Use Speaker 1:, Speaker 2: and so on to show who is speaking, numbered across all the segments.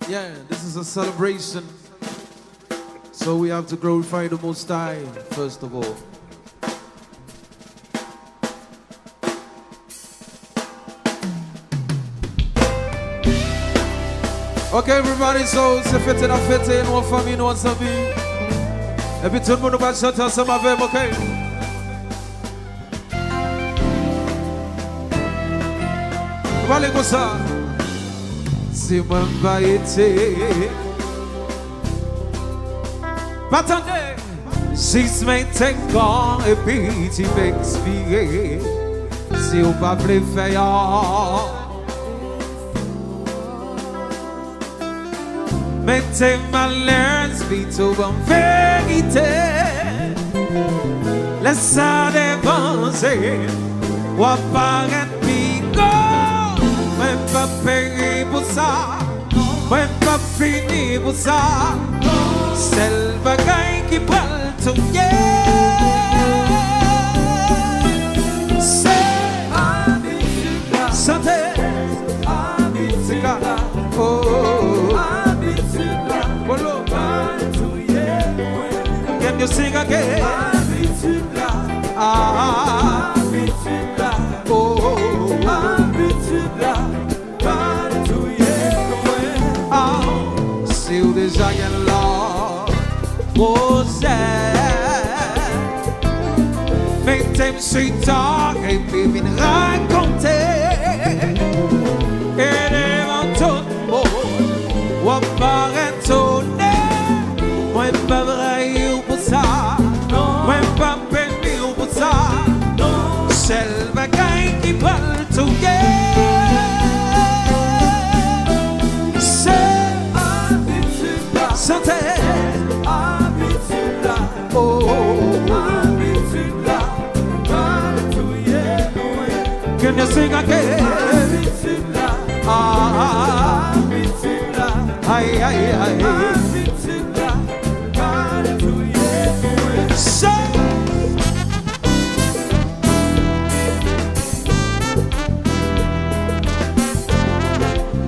Speaker 1: Yeah, this is a celebration. So we have to glorify the Most High, first of all. Okay, everybody, so c'est fêté la fête, nos familles, nos amis. Et puis tout le monde va chanter ensemble avec, ok? On va aller comme ça. Si moi va été. Attendez. Si ce m'était grand et puis tu m'expliquer. Si on va plus faire. Mais tes malheurs vite en vérité. Laisse ça dépenser. Ou apparaître pigot. Même pas payé pour ça. Même pas fini pour ça. C'est le bagaille qui prend tout c'est Habitude. Santé. Habitude. Oh. Can you sing again? Habitude, habitude, oh, habitude, se o déjà gagne là, você, mais t'aimes ce temps et puis me raconter, et devant tout le monde, ou apparaît ton moi pas vrai pour ça, moi pas béni pour ça, c'est le bagaille qui parle tout c'est habitude, santé, habitude, oh, habitude, parle tout can you sing again? Habitude, habitude, aïe aïe aïe.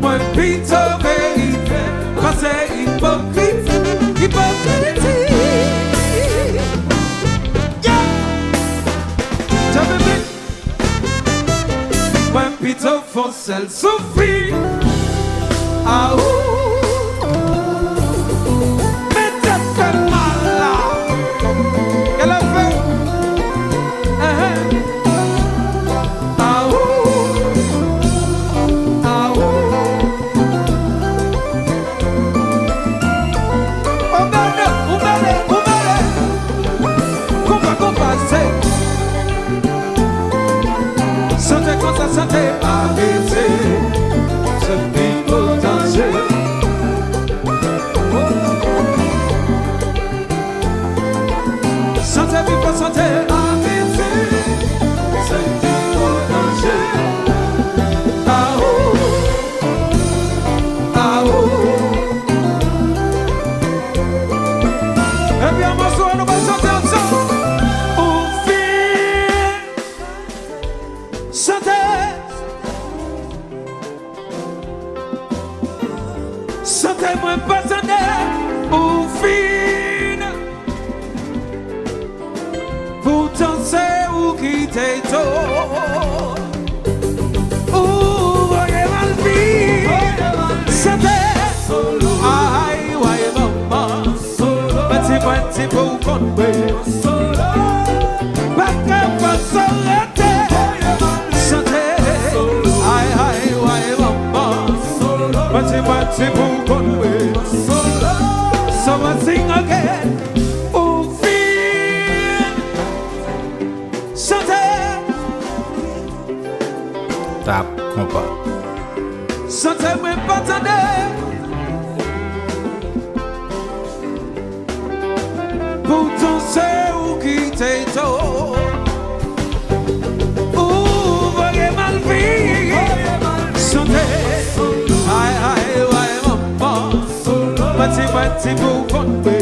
Speaker 1: Moi pizza baby, passé hypocrite, hypocrite. Yeah, j'avais vu. Moi pizza force elle souffrit. Ah oh. Santé, habitude, c'est people danger. Santé, people santé, habitude, c'est people danger. Ah oh, ah oh. Et bien, moi, on va chanter ensemble. Au fil, santé. Santé-moi pas au fin. Pourtant c'est où qui t'est tôt. Où voyez mal vie. Santé. Aïe, ouais, maman. Petit pour Konpa. Pas capable de s'arrêter. Santé. Aïe, aïe, ouais, maman. Petit pour Konpa. So I sing again. Oh, feel Chanté.
Speaker 2: Tap Konpa.
Speaker 1: Chanté mais pas t'aider. Pourtant c'est où qui t'est tôt. Où voyez mal vie. Chanté. Aïe aïe ouais maman. Petit pour Konpa.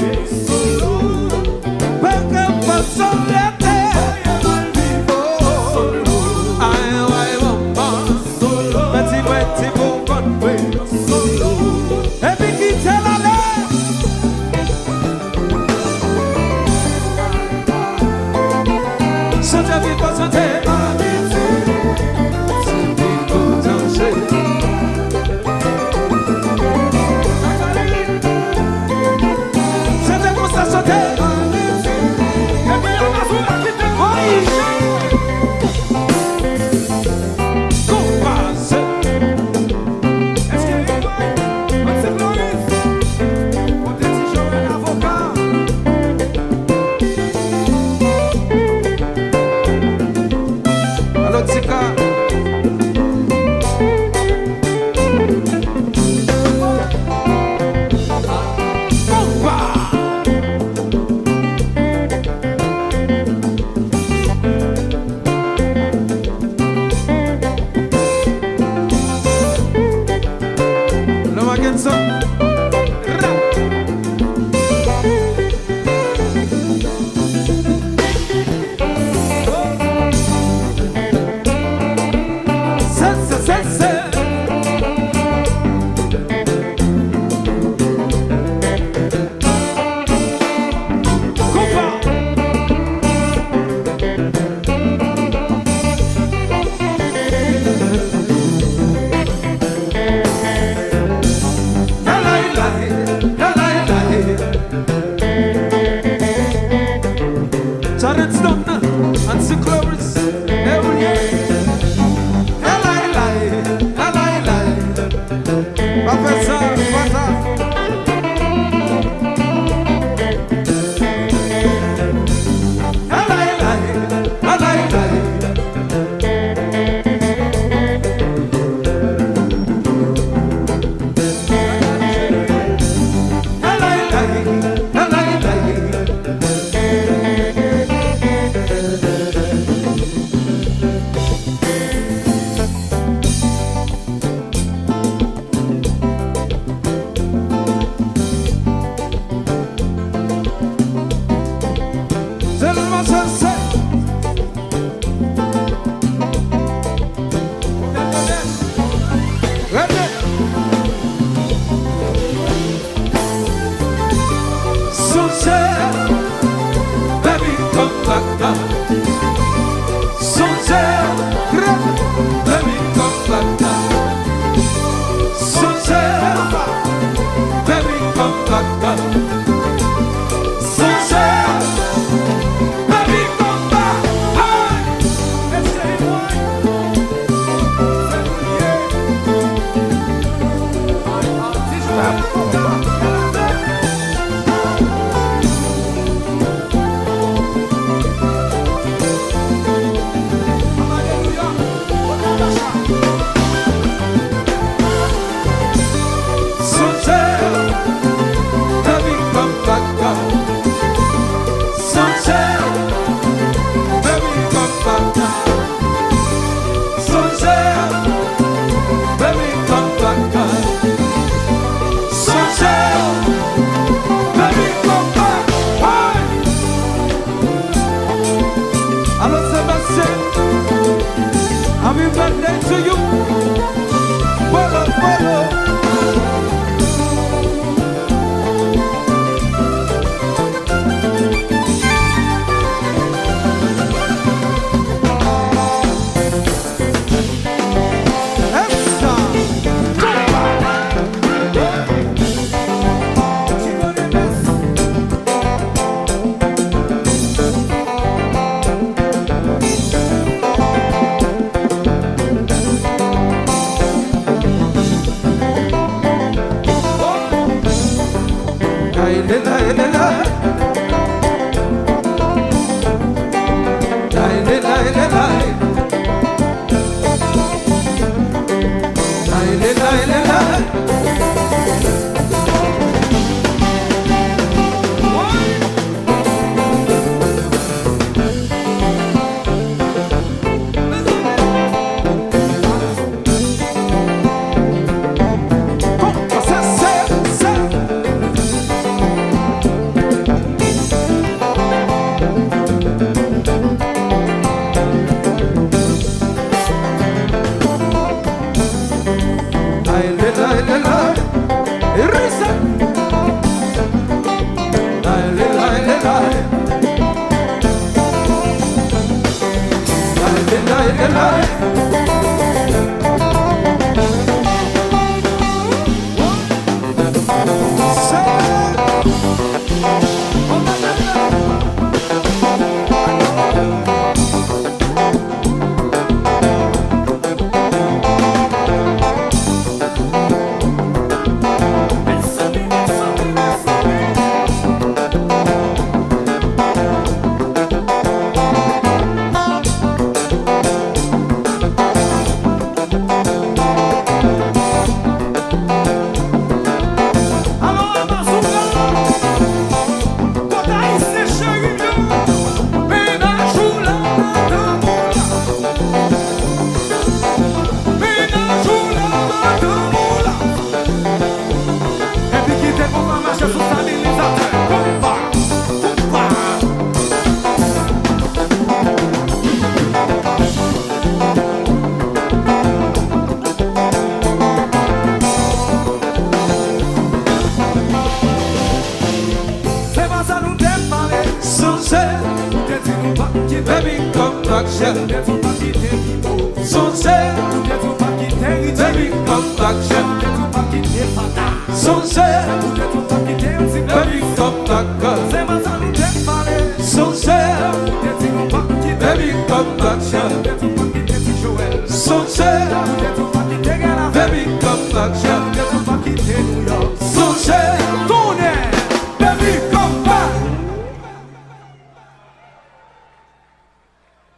Speaker 1: Pas capable de s'arrêter. Oh, aïe ouais maman. Petit pour Konpa.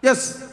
Speaker 1: Yes.